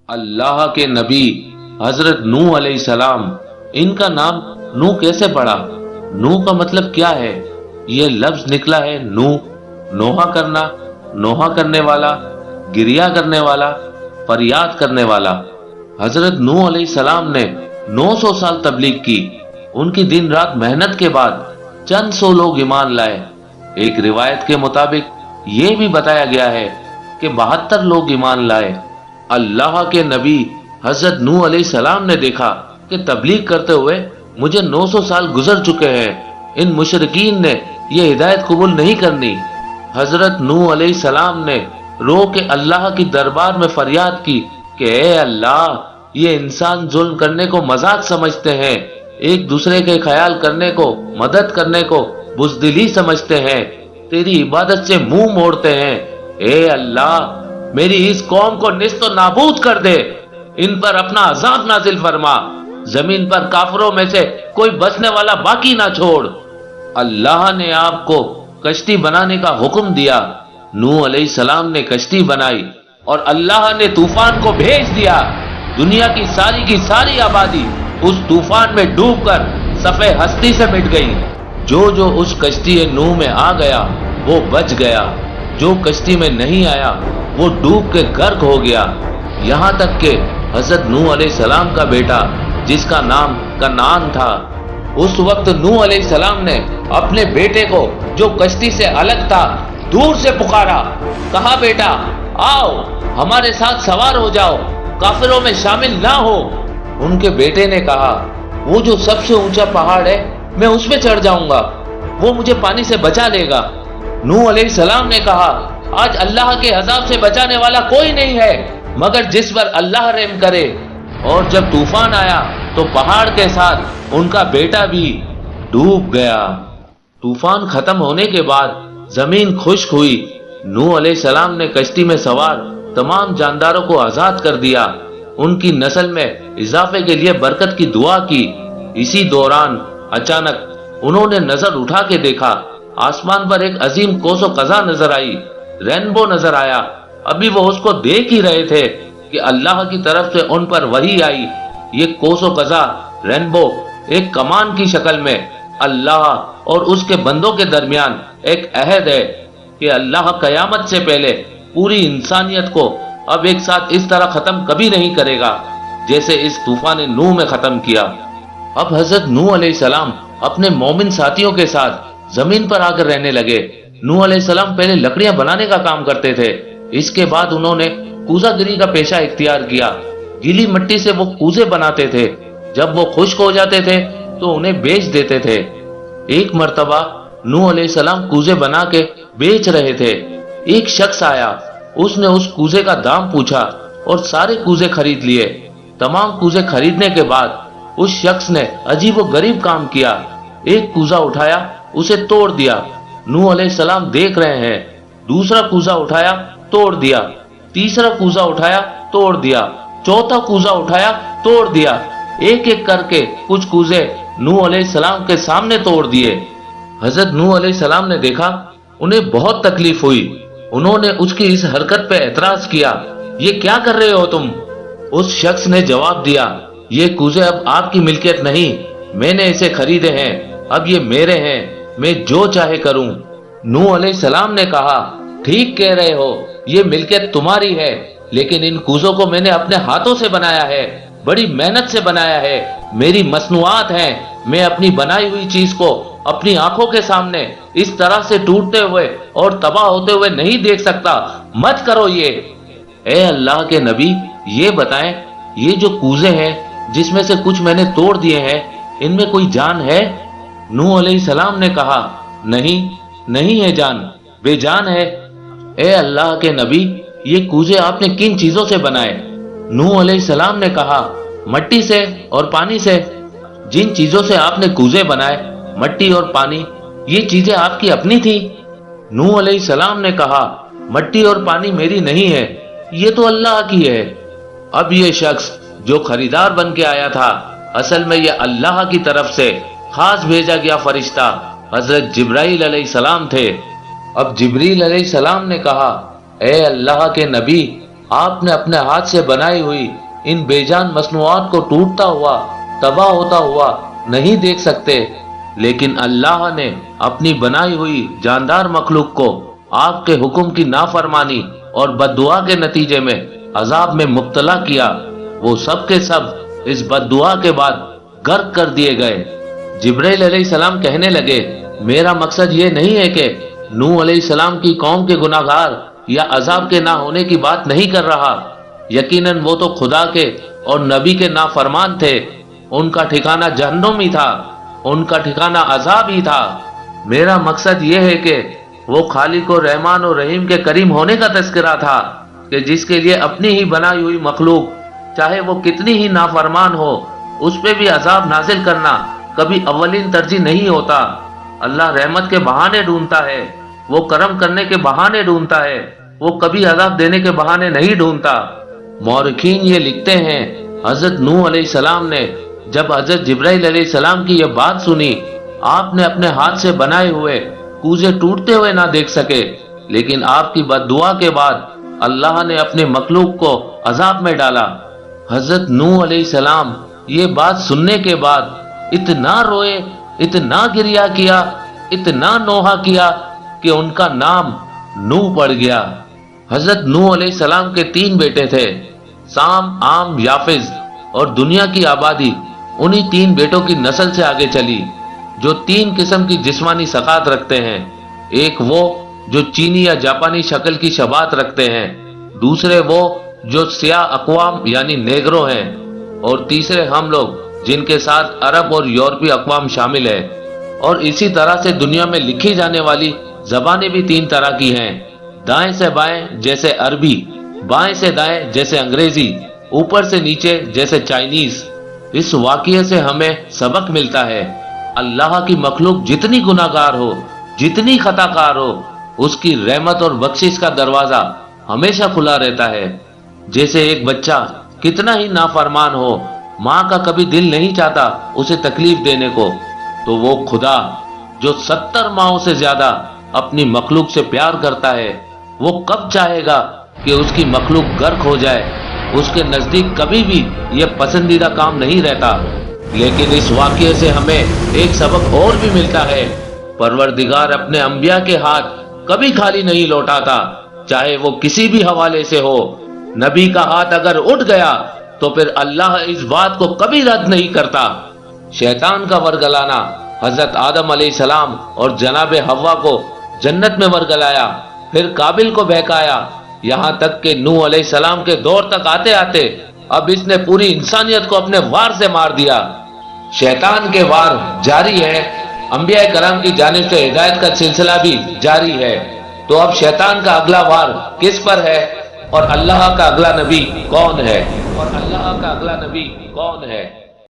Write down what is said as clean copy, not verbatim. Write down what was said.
اللہ کے نبی حضرت نوح علیہ السلام، ان کا نام نوح کیسے پڑا؟ نوح کا مطلب کیا ہے؟ یہ لفظ نکلا ہے نوح، نوحہ کرنا، نوحہ کرنے والا، گریا کرنے والا، فریاد کرنے والا۔ حضرت نوح علیہ السلام نے 900 سال تبلیغ کی۔ ان کی دن رات محنت کے بعد چند سو لوگ ایمان لائے۔ ایک روایت کے مطابق یہ بھی بتایا گیا ہے کہ 72 لوگ ایمان لائے۔ اللہ کے نبی حضرت نوح علیہ السلام نے دیکھا کہ تبلیغ کرتے ہوئے مجھے 900 سال گزر چکے ہیں، ان مشرکین نے یہ ہدایت قبول نہیں کرنی۔ حضرت نوح علیہ السلام نے رو کے اللہ کی دربار میں فریاد کی کہ اے اللہ، یہ انسان ظلم کرنے کو مذاق سمجھتے ہیں، ایک دوسرے کے خیال کرنے کو، مدد کرنے کو بزدلی سمجھتے ہیں، تیری عبادت سے منہ موڑتے ہیں۔ اے اللہ، میری اس قوم کو نیست و نابود کر دے، ان پر اپنا عذاب نازل فرما، زمین پر کافروں میں سے کوئی بچنے والا باقی نہ چھوڑ۔ اللہ نے آپ کو کشتی بنانے کا حکم دیا۔ نوح علیہ السلام نے کشتی بنائی اور اللہ نے طوفان کو بھیج دیا۔ دنیا کی ساری آبادی اس طوفان میں ڈوب کر صفحہ ہستی سے مٹ گئی۔ جو اس کشتی نوح میں آ گیا وہ بچ گیا، جو کشتی میں نہیں آیا وہ ڈوب کے غرق ہو گیا۔ یہاں تک کہ حضرت نوح علیہ السلام کا بیٹا جس کا نام کنعان تھا، اس وقت نوح علیہ السلام نے اپنے بیٹے کو جو کشتی سے الگ تھا دور سے پکارا، کہا بیٹا آؤ ہمارے ساتھ سوار ہو جاؤ، کافروں میں شامل نہ ہو۔ ان کے بیٹے نے کہا وہ جو سب سے اونچا پہاڑ ہے میں اس میں چڑھ جاؤں گا، وہ مجھے پانی سے بچا لے گا۔ نوح علیہ السلام نے کہا آج اللہ کے عذاب سے بچانے والا کوئی نہیں ہے مگر جس پر اللہ رحم کرے۔ اور جب طوفان آیا تو پہاڑ کے ساتھ ان کا بیٹا بھی ڈوب گیا۔ طوفان ختم ہونے کے بعد زمین خشک ہوئی۔ نوح علیہ السلام نے کشتی میں سوار تمام جانداروں کو آزاد کر دیا، ان کی نسل میں اضافے کے لیے برکت کی دعا کی۔ اسی دوران اچانک انہوں نے نظر اٹھا کے دیکھا، آسمان پر ایک عظیم قوس و قزح نظر آئی، رینبو نظر آیا۔ ابھی وہ اس کو دیکھ ہی رہے تھے کہ اللہ کی طرف سے ان پر وحی آئی۔ یہ قوس و قزح رینبو ایک کمان کی شکل میں اللہ اور اس کے بندوں کے درمیان ایک عہد ہے کہ اللہ قیامت سے پہلے پوری انسانیت کو اب ایک ساتھ اس طرح ختم کبھی نہیں کرے گا جیسے اس طوفان نوح میں ختم کیا۔ اب حضرت نوح علیہ السلام اپنے مومن ساتھیوں کے ساتھ زمین پر آ کر رہنے لگے۔ نوح علیہ السلام پہلے لکڑیاں بنانے کا کام کرتے تھے، اس کے بعد انہوں نے کوزہ گری کا پیشہ اختیار کیا۔ گیلی مٹی سے وہ کوزے بناتے تھے، جب وہ خشک ہو جاتے تھے تو انہیں بیچ دیتے تھے۔ ایک مرتبہ نوح علیہ السلام کوزے بنا کے بیچ رہے تھے، ایک شخص آیا، اس نے اس کوزے کا دام پوچھا اور سارے کوزے خرید لیے۔ تمام کوزے خریدنے کے بعد اس شخص نے عجیب و غریب کام کیا، ایک کوزہ اٹھایا اسے توڑ دیا۔ نوح علیہ السلام دیکھ رہے ہیں، دوسرا کوزہ اٹھایا توڑ دیا، تیسرا کوزہ اٹھایا توڑ دیا، چوتھا کوزہ اٹھایا توڑ دیا۔ ایک ایک کر کے کچھ کوزے نوح علیہ السلام کے سامنے توڑ دیے۔ حضرت نوح علیہ السلام نے دیکھا، انہیں بہت تکلیف ہوئی۔ انہوں نے اس کی اس حرکت پہ اعتراض کیا، یہ کیا کر رہے ہو تم؟ اس شخص نے جواب دیا، یہ کوزے اب آپ کی ملکیت نہیں، میں نے اسے خریدے ہیں، اب یہ میرے ہیں، میں جو چاہے کروں۔ نوح علیہ السلام نے کہا ٹھیک کہہ رہے ہو، یہ ملکیت تمہاری ہے، لیکن ان کوزوں کو میں نے اپنے ہاتھوں سے بنایا ہے، بڑی محنت سے بنایا ہے، میری مصنوعات ہیں، میں اپنی بنائی ہوئی چیز کو اپنی آنکھوں کے سامنے اس طرح سے ٹوٹتے ہوئے اور تباہ ہوتے ہوئے نہیں دیکھ سکتا، مت کرو یہ۔ اے اللہ کے نبی، یہ بتائیں یہ جو کوزے ہیں جس میں سے کچھ میں نے توڑ دیے ہیں، ان میں کوئی جان ہے؟ نوح علیہ السلام نے کہا نہیں ہے جان، بے جان ہے۔ اے اللہ کے نبی، یہ کوزے آپ نے کن چیزوں سے بنائے؟ نوح علیہ السلام نے کہا مٹی سے اور پانی سے۔ جن چیزوں سے آپ نے کوزے بنائے، مٹی اور پانی، یہ چیزیں آپ کی اپنی تھی؟ نوح علیہ السلام نے کہا مٹی اور پانی میری نہیں ہے، یہ تو اللہ کی ہے۔ اب یہ شخص جو خریدار بن کے آیا تھا، اصل میں یہ اللہ کی طرف سے خاص بھیجا گیا فرشتہ حضرت جبرائیل علیہ السلام تھے۔ اب جبریل علیہ السلام نے کہا اے اللہ کے نبی، آپ نے اپنے ہاتھ سے بنائی ہوئی ان بے جان مصنوعات کو ٹوٹتا ہوا، تباہ ہوتا ہوا نہیں دیکھ سکتے، لیکن اللہ نے اپنی بنائی ہوئی جاندار مخلوق کو آپ کے حکم کی نافرمانی اور بد دعا کے نتیجے میں عذاب میں مبتلا کیا۔ وہ سب کے سب اس بد دعا کے بعد غرق کر دیے گئے۔ جبرائیل علیہ السلام کہنے لگے، میرا مقصد یہ نہیں ہے کہ نوح علیہ السلام کی قوم کے گناہگار یا عذاب کے نہ ہونے کی بات نہیں کر رہا، یقیناً وہ تو خدا کے اور نبی کے نافرمان تھے، ان کا ٹھکانہ جہنم ہی تھا، ان کا ٹھکانہ عذاب ہی تھا۔ میرا مقصد یہ ہے کہ وہ خالق و رحمان و رحیم کے کریم ہونے کا تذکرہ تھا کہ جس کے لیے اپنی ہی بنائی ہوئی مخلوق چاہے وہ کتنی ہی نافرمان ہو اس پہ بھی عذاب نازل کرنا کبھی اولین ترجیح نہیں ہوتا۔ اللہ رحمت کے بہانے ڈھونڈتا ہے، وہ کرم کرنے کے بہانے ڈھونڈتا ہے، وہ کبھی عذاب دینے کے بہانے نہیں ڈھونڈتا۔ مورخین یہ لکھتے ہیں، حضرت نوح علیہ السلام نے جب حضرت جبرائیل علیہ السلام کی یہ بات سنی، آپ نے اپنے ہاتھ سے بنائے ہوئے کوزے ٹوٹتے ہوئے نہ دیکھ سکے، لیکن آپ کی بد دعا کے بعد اللہ نے اپنے مخلوق کو عذاب میں ڈالا۔ حضرت نوح علیہ السلام یہ بات سننے کے بعد اتنا روئے، اتنا گریہ کیا، اتنا نوحہ کیا کہ ان کا نام نوح پڑ گیا۔ حضرت نوح علیہ السلام کے 3 بیٹے تھے، سام، عام، یافز، اور دنیا کی آبادی انہی 3 بیٹوں کی نسل سے آگے چلی جو 3 قسم کی جسمانی ثقافت رکھتے ہیں۔ ایک وہ جو چینی یا جاپانی شکل کی شباہت رکھتے ہیں، دوسرے وہ جو سیاہ اقوام یعنی نیگرو ہیں، اور تیسرے ہم لوگ جن کے ساتھ عرب اور یورپی اقوام شامل ہیں۔ اور اسی طرح سے دنیا میں لکھی جانے والی زبانیں بھی 3 طرح کی ہیں، دائیں سے بائیں جیسے عربی، بائیں سے دائیں جیسے انگریزی، اوپر سے نیچے جیسے چائنیز۔ اس واقعے سے ہمیں سبق ملتا ہے، اللہ کی مخلوق جتنی گناہگار ہو، جتنی خطا کار ہو، اس کی رحمت اور بخشش کا دروازہ ہمیشہ کھلا رہتا ہے۔ جیسے ایک بچہ کتنا ہی نافرمان ہو، ماں کا کبھی دل نہیں چاہتا اسے تکلیف دینے کو، تو وہ خدا جو 70 ماہوں سے زیادہ اپنی مخلوق سے پیار کرتا ہے، وہ کب چاہے گا کہ اس کی مخلوق غرق ہو جائے؟ اس کے نزدیک کبھی بھی یہ پسندیدہ کام نہیں رہتا۔ لیکن اس واقعے سے ہمیں ایک سبق اور بھی ملتا ہے، پروردگار اپنے انبیاء کے ہاتھ کبھی خالی نہیں لوٹاتا، چاہے وہ کسی بھی حوالے سے ہو۔ نبی کا ہاتھ اگر اٹھ گیا تو پھر اللہ اس بات کو کبھی رد نہیں کرتا۔ شیطان کا ورگلانا، حضرت آدم علیہ السلام اور جناب حوا کو جنت میں ورگلایا، پھر قابل کو بہکایا، یہاں تک کہ نوح علیہ السلام کے دور تک آتے آتے اب اس نے پوری انسانیت کو اپنے وار سے مار دیا۔ شیطان کے وار جاری ہے، انبیاء کرام کی جانب سے ہدایت کا سلسلہ بھی جاری ہے، تو اب شیطان کا اگلا وار کس پر ہے، اور اللہ کا اگلا نبی کون ہے؟